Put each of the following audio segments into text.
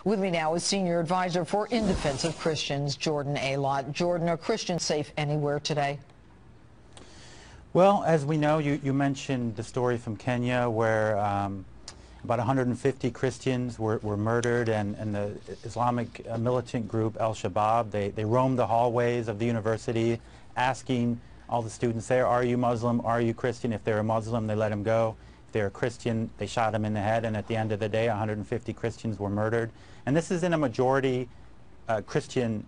With me now is Senior Advisor for In Defense of Christians, Jeanine Allott. Jordan, are Christians safe anywhere today? Well, as we know, you mentioned the story from Kenya where about 150 Christians were murdered, and the Islamic militant group Al-Shabaab, they roamed the hallways of the university asking all the students there, are you Muslim, are you Christian? If they're a Muslim, they let them go. If they're a Christian, they shot them in the head, and at the end of the day, 150 Christians were murdered. And this is in a majority Christian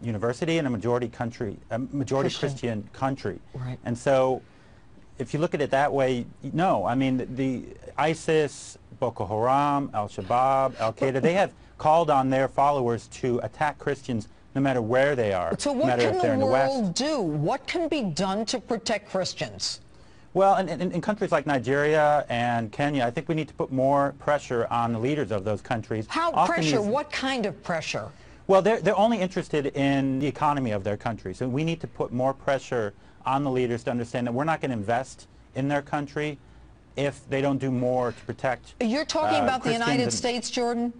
university and a majority Christian country. Right. And so if you look at it that way, no. I mean, the ISIS, Boko Haram, Al-Shabaab, Al-Qaeda, they have called on their followers to attack Christians no matter where they are. So what can the world do? What can be done to protect Christians? Well, in countries like Nigeria and Kenya, I think we need to put more pressure on the leaders of those countries. How pressure? What kind of pressure? Well, they're only interested in the economy of their country. So we need to put more pressure on the leaders to understand that we're not going to invest in their country if they don't do more to protect You're talking about Christians. The United States, Jordan?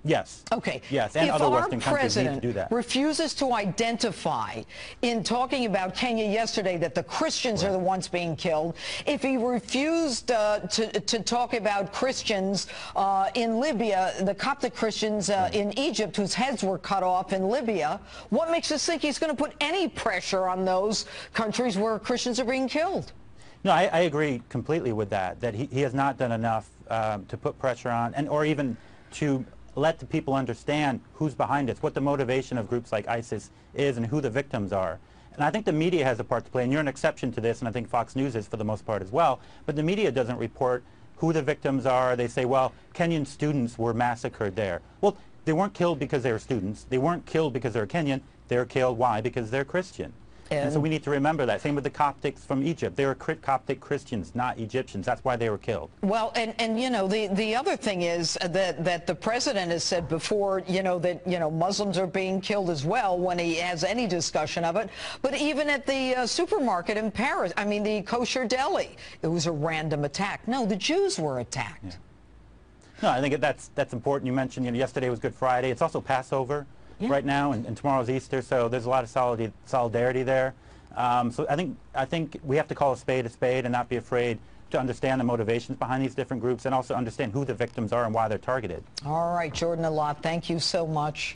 Yes. Okay. Yes, and other Western countries need to do that. If our president refuses to identify in talking about Kenya yesterday that the Christians are the ones being killed, if he refused to talk about Christians in Libya, the Coptic Christians in Egypt whose heads were cut off in Libya, what makes us think he's going to put any pressure on those countries where Christians are being killed? No, I agree completely with that he has not done enough to put pressure on, or even to let the people understand who's behind it, what the motivation of groups like ISIS is, and who the victims are. And I think the media has a part to play, and you're an exception to this, and I think Fox News is for the most part as well, but the media doesn't report who the victims are. They say, well, Kenyan students were massacred there. Well, they weren't killed because they were students. They weren't killed because they're Kenyan. They're killed, why? Because they're Christian. And so we need to remember that. Same with the Coptics from Egypt. They were Coptic Christians, not Egyptians. That's why they were killed. Well, and you know, the other thing is that the president has said before, that Muslims are being killed as well when he has any discussion of it. But even at the supermarket in Paris, I mean, the kosher deli, it was a random attack. No, the Jews were attacked. Yeah. No, I think that's important. You mentioned, yesterday was Good Friday. It's also Passover. Yeah. Right now, and tomorrow's Easter, so there's a lot of solidarity there. So I think we have to call a spade and not be afraid to understand the motivations behind these different groups, and also understand who the victims are and why they're targeted. All right, Jordan Allott, thank you so much.